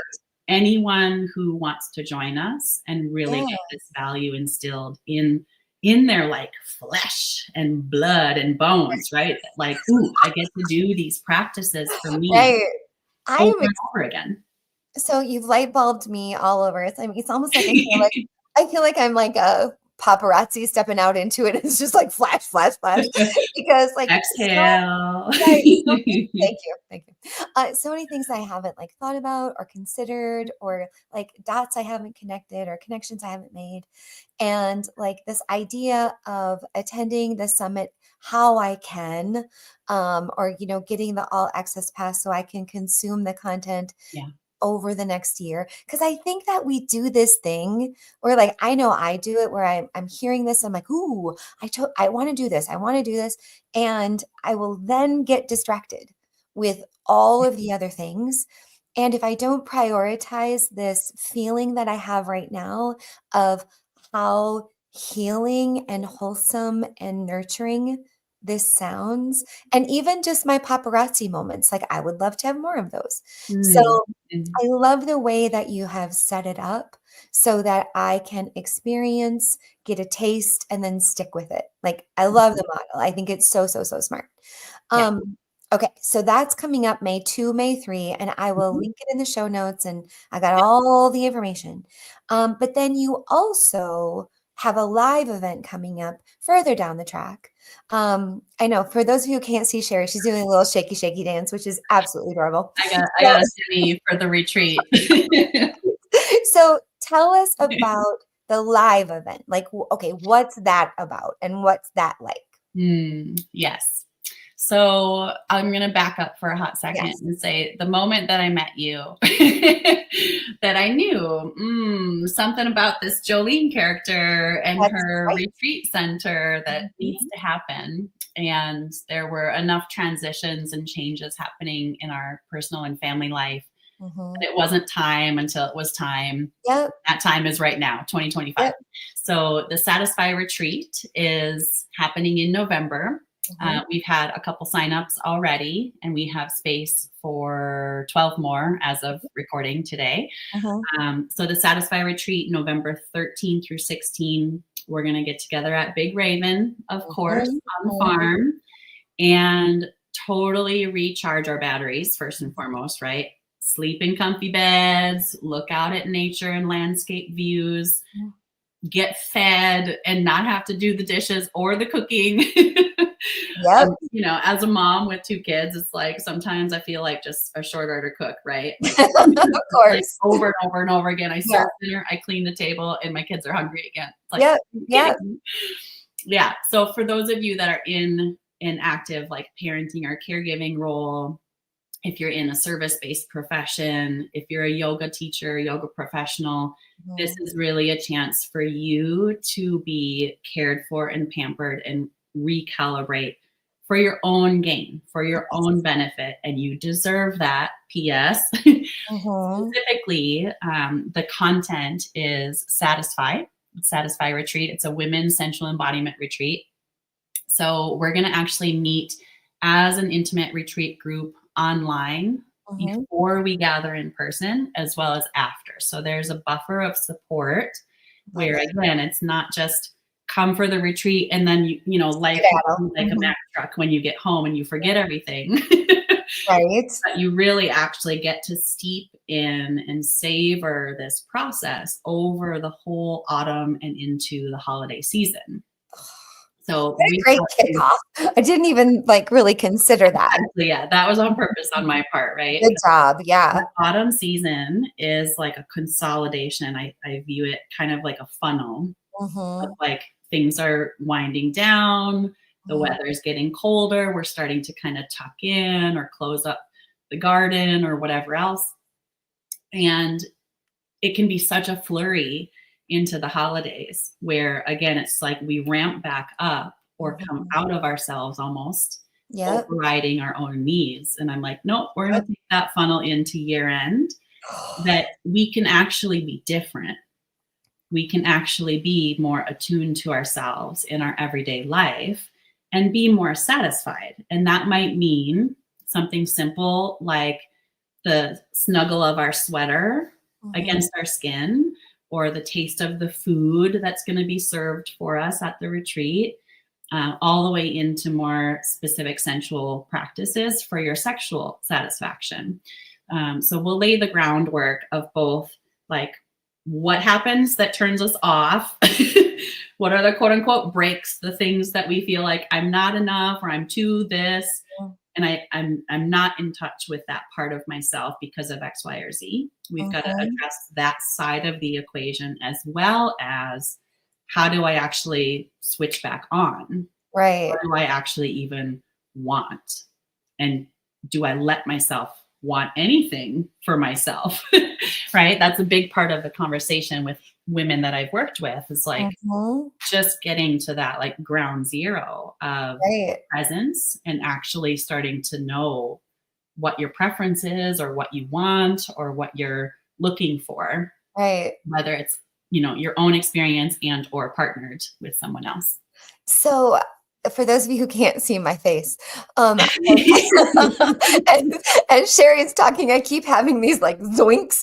anyone who wants to join us and really get this value instilled in their like flesh and blood and bones, right? Like, ooh, I get to do these practices for me over and over again. So you've light bulbed me all over. It's almost like I feel like I'm like a paparazzi stepping out into it. It's just like flash, flash, flash. Because like exhale. Thank you. So many things I haven't like thought about or considered, or like dots I haven't connected or connections I haven't made. And like this idea of attending the summit how I can, or getting the all access pass so I can consume the content over the next year. Because I think that we do this thing where like, I know I do it where I'm hearing this. I'm like, ooh, I want to do this. I want to do this. And I will then get distracted with all of the other things. And if I don't prioritize this feeling that I have right now of how healing and wholesome and nurturing this sounds, and even just my paparazzi moments, like, I would love to have more of those. So, Mm. Mm. I love the way that you have set it up so that I can experience, get a taste, and then stick with it. Like, I love the model. I think it's so, so, so smart. Yeah. Okay, so that's coming up May 2, May 3, and I will Mhm. link it in the show notes, and I got all the information. But then you also have a live event coming up further down the track. I know for those of you who can't see Cheri, she's doing a little shaky, shaky dance, which is absolutely adorable. I got a Jimmy for the retreat. So tell us about the live event. Like, okay, what's that about, and what's that like? Yes. So I'm going to back up for a hot second Yes, and say the moment that I met you, that I knew something about this Joleen character and that's her right. retreat center that needs Mhm, to happen. And there were enough transitions and changes happening in our personal and family life. mhm. It wasn't time until it was time. Yep, That time is right now, 2025. yep. So the Satisfy retreat is happening in November. Mhm, We've had a couple signups already, and we have space for 12 more as of recording today. mhm, So the Satisfy retreat, November 13 through 16, we're going to get together at Big Raven, of course, mhm, on the mhm. farm, and totally recharge our batteries first and foremost, right? Sleep in comfy beds, look out at nature and landscape views, get fed and not have to do the dishes or the cooking. Yep. As a mom with two kids, it's like sometimes I feel like just a short order cook, right? Like, Of like course. over and over and over again. I Yeah. serve dinner, I clean the table, and my kids are hungry again. It's like, Yep, are you yep. kidding me? Yeah. So for those of you that are in an active like parenting or caregiving role, if you're in a service-based profession, if you're a yoga teacher, yoga professional, this Mhm. is really a chance for you to be cared for and pampered and recalibrate for your own gain, for your own Yes. benefit. And you deserve that. P.S. Mhm, Specifically, the content is Satisfy Retreat. It's a women's sensual embodiment retreat. So we're going to actually meet as an intimate retreat group online mhm. before we gather in person, as well as after. So there's a buffer of support Love where, it. again, it's not just come for the retreat and then life will Skedaddle. be like a Mhm. Mack truck when you get home and you forget everything. Right. But you really actually get to steep in and savor this process over the whole autumn and into the holiday season. So What a great kickoff. I didn't even, like, really consider that. exactly, yeah, that was on purpose on my part, right? Good job, The yeah. autumn season is like a consolidation. I view it kind of like a funnel of Mhm, like things are winding down, the mhm. weather's getting colder, we're starting to kind of tuck in or close up the garden or whatever else. And it can be such a flurry into the holidays where, again, it's like we ramp back up or come Mhm. out of ourselves almost, Yep, overriding our own needs. And I'm like, nope, we're going yep. to take that funnel into year end, that we can actually be different. We can actually be more attuned to ourselves in our everyday life and be more satisfied. And that might mean something simple like the snuggle of our sweater Mhm, against our skin, or the taste of the food that's going to be served for us at the retreat, all the way into more specific sensual practices for your sexual satisfaction. So we'll lay the groundwork of both, like, what happens that turns us off. What are the quote unquote breaks, the things that we feel like I'm not enough or I'm too this, and I'm not in touch with that part of myself because of X, Y, or Z. We've got to mhm. address that side of the equation, as well as how do I actually switch back on? Right, What do I actually even want? And do I let myself want anything for myself? Right? That's a big part of the conversation with women that I've worked with, is like mhm. just getting to that like ground zero of Right, presence and actually starting to know what your preference is or what you want or what you're looking for, right. whether it's your own experience and or partnered with someone else. So for those of you who can't see my face, um, and, and Sherry's talking, I keep having these like zoinks,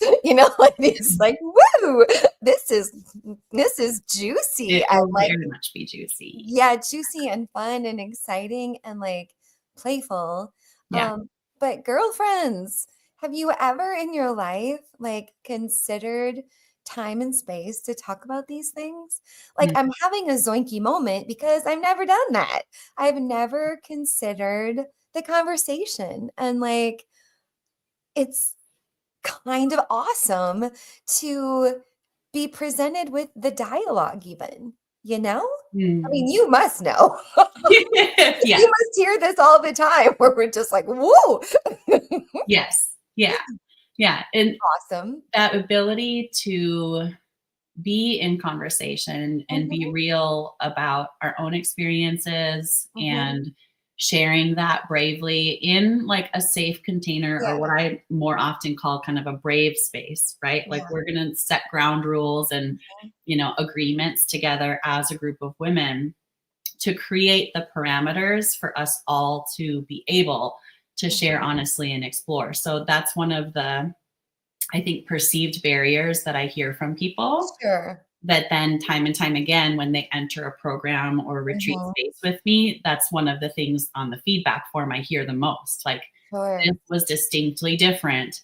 like these like, woo, this is juicy. It And will like, very much be juicy. yeah, juicy and fun and exciting and like playful. Yeah. But girlfriends, have you ever in your life like considered time and space to talk about these things? Like Mm, I'm having a zoinky moment because I've never done that. I've never considered the conversation and like it's kind of awesome to be presented with the dialogue even, you know? I mean, mm. you must know. Yeah. You must hear this all the time where we're just like, "Whoa." Yes. Yeah. Yeah. And Awesome. that ability to be in conversation and be Mhm, real about our own experiences mhm. and sharing that bravely in like a safe container or Yeah, what I more often call kind of a brave space, right? Like yeah. we're going to set ground rules and, agreements together as a group of women to create the parameters for us all to be able to share Mhm. honestly and explore. So that's one of the, I think, perceived barriers that I hear from people Sure. that then time and time again, when they enter a program or a retreat Mhm. space with me, that's one of the things on the feedback form I hear the most. Like, this Sure. was distinctly different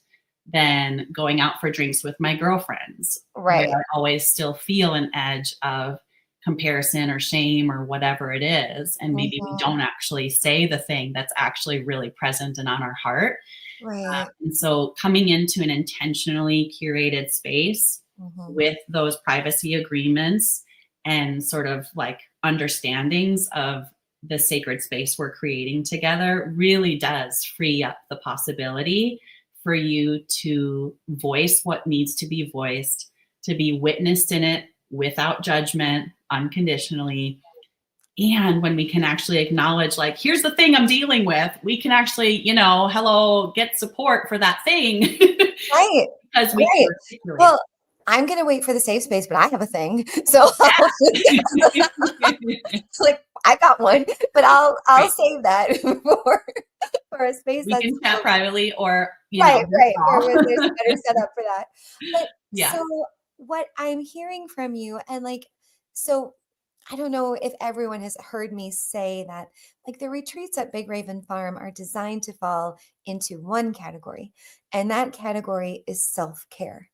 than going out for drinks with my girlfriends, where Right. I always still feel an edge of comparison or shame or whatever it is. And maybe we Mhm. don't actually say the thing that's actually really present and on our heart. Right. And so coming into an intentionally curated space Mhm. with those privacy agreements and sort of like understandings of the sacred space we're creating together really does free up the possibility for you to voice what needs to be voiced, to be witnessed in it without judgment, unconditionally. And when we can actually acknowledge, like, here's the thing I'm dealing with, we can actually, hello, get support for that thing Right. because we can Right. articulate. Well, I'm gonna wait for the safe space, but I have a thing. So I'll Yeah. like I got one, but I'll Right. save that for a space We that's can chat privately or, right, right, withdraw. where there's a better setup for that. But Yeah. so what I'm hearing from you and like so I don't know if everyone has heard me say that like the retreats at Big Raven Farm are designed to fall into one category, and that category is self-care.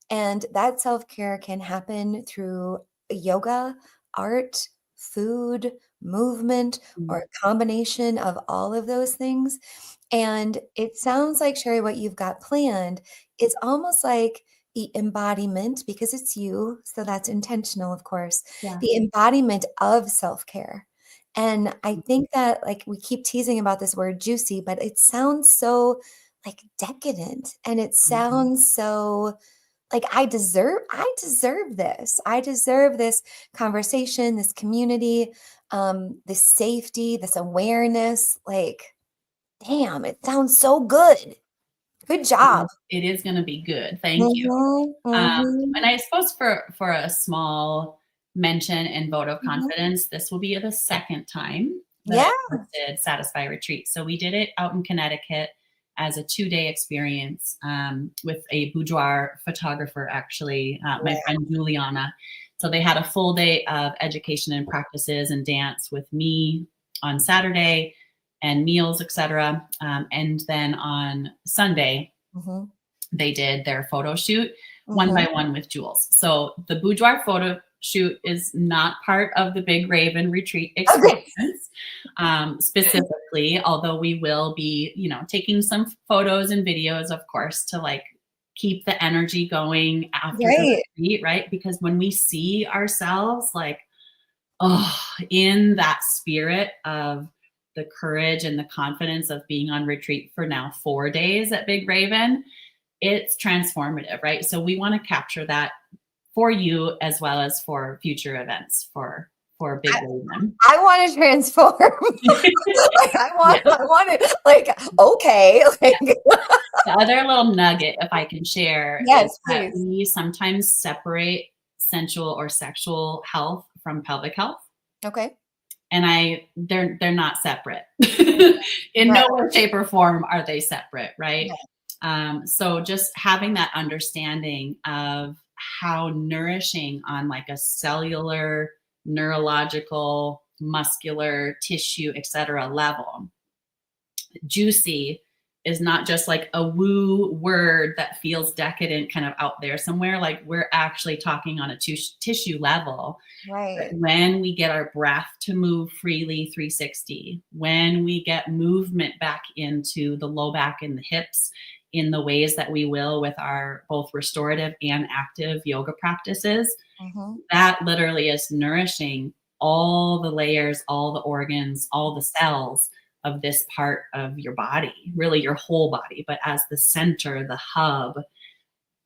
And that self-care can happen through yoga, art, food, movement, or Mm, a combination of all of those things. And it sounds like, Sherry, what you've got planned is almost like the embodiment, because it's you, so that's intentional, of course, yeah. the embodiment of self-care. And I think that like we keep teasing about this word juicy, but it sounds so like decadent and it Mhm. sounds so like I deserve this. I deserve this conversation, this community, this safety, this awareness. Like, damn, it sounds so good. Good job. It is gonna be good. Thank you. Mhm, mhm, And I suppose for a small mention and vote of mhm. confidence, this will be the second time that Yeah. I hosted Satisfy Retreat. So we did it out in Connecticut as a 2-day experience with a boudoir photographer, actually, my Yeah. friend Juliana. So they had a full day of education and practices and dance with me on Saturday and meals, etc. And then on Sunday, Mhm, they did their photo shoot one by mhm. one with Jules. So the boudoir photo shoot is not part of the Big Raven retreat Okay. experience specifically, although we will be, taking some photos and videos, of course, to like keep the energy going after the Right. retreat, right? Because when we see ourselves like, oh, in that spirit of the courage and the confidence of being on retreat for now 4 days at Big Raven, it's transformative, right? So we want to capture that for you as well as for future events for Big I Raven. I wanna transform. Like, Yeah. I want it like, okay, like The other little nugget, if I can share, is yes, that please. we sometimes separate sensual or sexual health from pelvic health. Okay. and they're not separate. In Right. no way, shape, or form are they separate, right? Yeah. So just having that understanding of how nourishing on like a cellular, neurological, muscular, tissue, etc. level, juicy is not just like a woo word that feels decadent kind of out there somewhere. Like we're actually talking on a tissue level. But Right. when we get our breath to move freely 360, when we get movement back into the low back and the hips in the ways that we will with our both restorative and active yoga practices, Mm-hmm. that literally is nourishing all the layers, all the organs, all the cells of this part of your body, really your whole body, but as the center, the hub,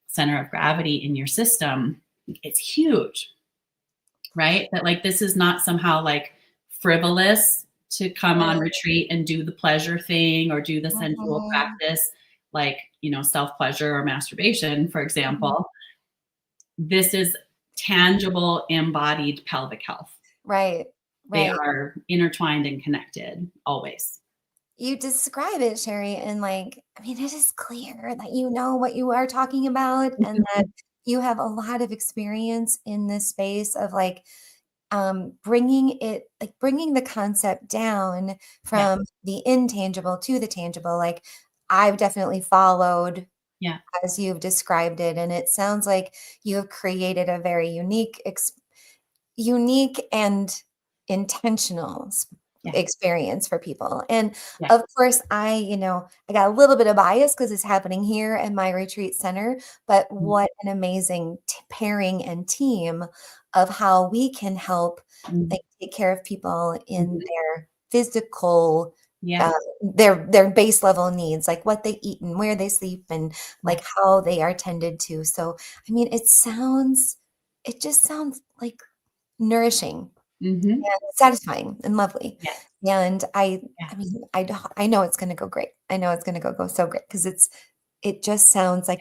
center of gravity in your system, it's huge, right? That like this is not somehow like frivolous to come on Right. retreat and do the pleasure thing or do the sensual Mm-hmm. practice, like, self-pleasure or masturbation, for Mm-hmm. example. This is tangible, embodied pelvic health. Right. They Right. are intertwined and connected always. You describe it, Cheri, and like, I mean, it is clear that you know what you are talking about and that you have a lot of experience in this space of like bringing the concept down Yeah, from the intangible to the tangible. Like, I've definitely followed yeah, as you've described it, and it sounds like you have created a very unique and intentional yeah, experience for people. And yeah. of course, I got a little bit of bias because it's happening here in my retreat center, but Mm, what an amazing pairing and team of how we can help mm, like take care of people in mhm. their physical Yeah, uh, their base level needs, like what they eat and where they sleep and yeah. like how they are tended to. So, I mean, it just sounds like nourishing Mhm. and satisfying and lovely. Yes, And yeah. I mean, I know it's gonna go great. I know it's gonna go so great because it just sounds like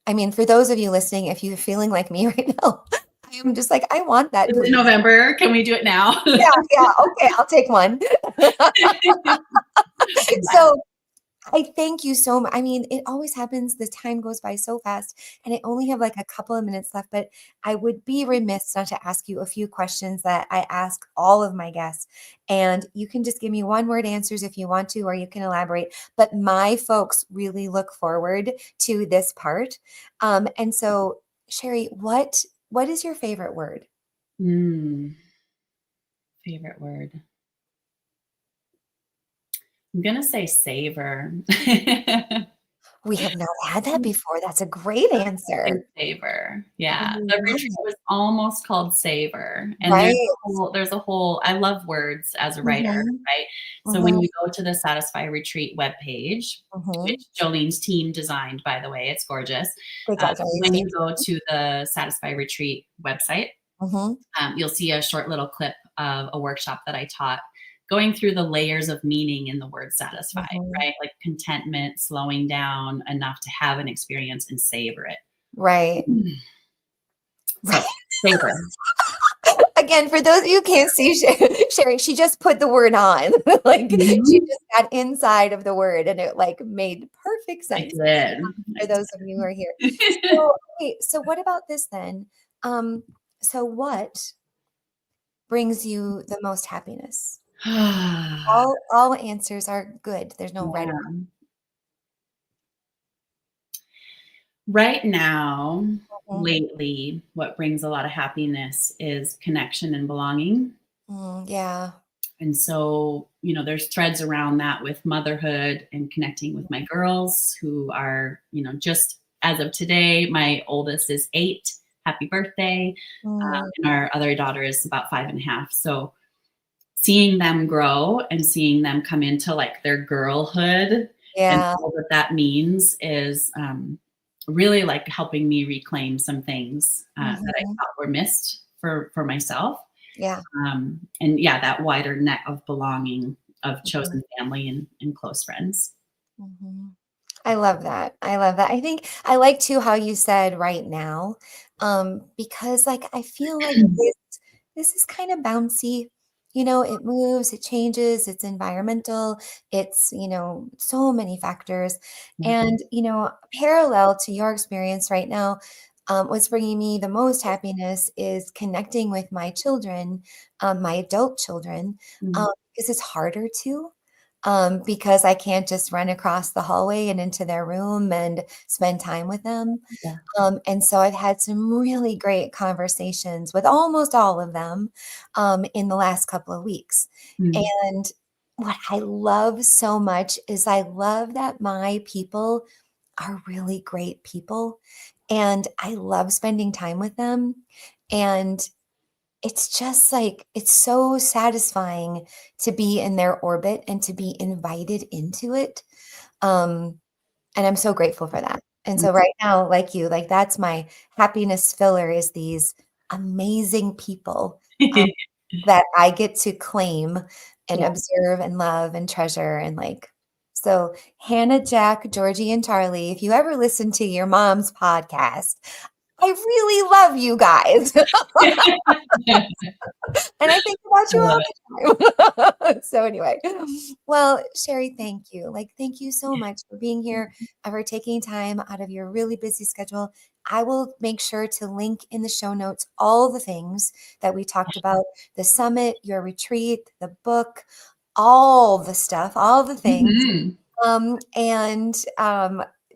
I mean, for those of you listening, if you're feeling like me right now, I am just like, "I want that, Is it please." November? Can we do it now? Yeah, yeah, okay, I'll take one. Yeah. So I thank you so much. I mean, it always happens. The time goes by so fast, and I only have like a couple of minutes left, but I would be remiss not to ask you a few questions that I ask all of my guests. And you can just give me one word answers if you want to, or you can elaborate. But my folks really look forward to this part. And so, Cheri, what is your favorite word? Mm, favorite word. I'm gonna say savor. We have not had that before. That's a great Say answer. savor. I Yeah. The love retreat it. was almost called Savor, and Right. there's a whole I love words as a writer, Hmm. right? So when Hmm. you go to the Satisfy Retreat webpage, Hmm. which Jolene's team designed, by the way, it's gorgeous. Great job, When Joleen. you go to the Satisfy Retreat website, Mhm, you'll see a short little clip of a workshop that I taught going through the layers of meaning in the word satisfy, mhm. right? Like contentment, slowing down enough to have an experience and savor it. Right. So savor. Again, for those of you who can't see Cheri, she just put the word on. Like, she Mhm. just got inside of the word, and it, like, made perfect I sense did. for I those of you who are here. did. So, okay, so what about this then? So what brings you the most happiness? All answers are good. There's no right or Yeah. Right now, wrong. lately, what brings a lot of happiness is connection and belonging. Yeah. And so, there's threads around that with motherhood and connecting with my girls who are, just as of today, my oldest is 8. Happy birthday. Mm, And our other daughter is about 5.5. So seeing them grow and seeing them come into like their girlhood and yeah. all that that means is really like helping me reclaim some things that I Mhm. thought were missed for myself. Yeah. And yeah, that wider net of belonging of Mhm. chosen family and close friends. Mhm. I love that. I love that. I think I like too how you said right now, because like I feel like this is kind of bouncy. it moves, it changes, it's environmental, it's, so many factors. Yeah. And, parallel to your experience right now, what's bringing me the most happiness is connecting with my children, my adult children, Mhm. because it's harder to. Because I can't just run across the hallway and into their room and spend time with them. Yeah. And so I've had some really great conversations with almost all of them in the last couple of weeks. Mm. And what I love so much is I love that my people are really great people. And I love spending time with them. And it's just like, it's so satisfying to be in their orbit and to be invited into it. Um, and I'm so grateful for that. And Mm. so right now, like you, like that's my happiness filler is these amazing people that I get to claim and Yeah. observe and love and treasure and like. So Hannah, Jack, Georgie, and Charlie, if you ever listen to your mom's podcast, I really love you guys. And I think about I you love all it. the time. So anyway, well, Cheri, thank you. Like, thank you so much for being here and for taking time out of your really busy schedule. I will make sure to link in the show notes all the things that we talked about, the summit, your retreat, the book, all the stuff, all the things. Mhm. And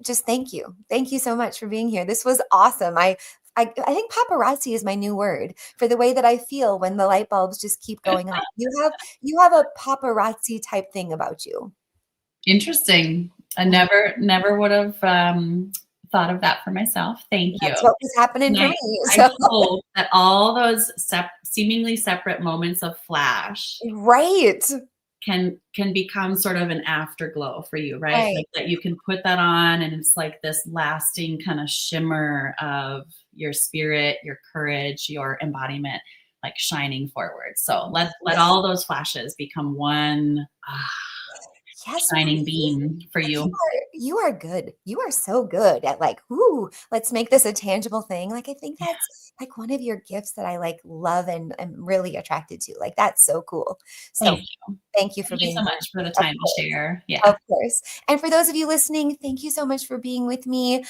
just thank you. Thank you so much for being here. This was awesome. I think paparazzi is my new word for the way that I feel when the light bulbs just keep going on. You have a paparazzi type thing about you. Interesting. I never would have thought of that for myself. Thank you. That's what was happening And for I, me. I So hope that all those seemingly separate moments of flash right. can become sort of an afterglow for you, right? Right. Like that you can put that on and it's like this lasting kind of shimmer of your spirit, your courage, your embodiment like shining forward. So let Yes. all those flashes become one Yes, shining please. beam for Like you. you are good. You are so good at like, ooh, let's make this a tangible thing. Like I think that's like one of your gifts that I like love and I'm really attracted to. Like that's so cool. Thank So you. thank you for Thank you being so here. much for the Of time to course. share. Yeah. Of course. And for those of you listening, thank you so much for being with me.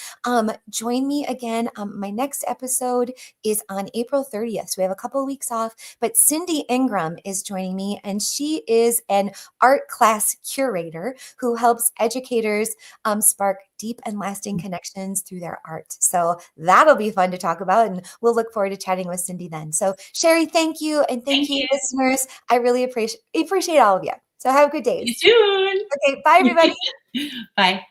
Join me again. My next episode is on April 30th. So we have a couple of weeks off, but Cindy Ingram is joining me, and she is an art class curator who helps educators spark deep and lasting connections through their art. So that'll be fun to talk about, and we'll look forward to chatting with Cindy then. So Cheri, thank you. And thank Thank you, you. listeners. I really appreciate all of you. So have a good See days. you Okay, bye, everybody. soon. Bye.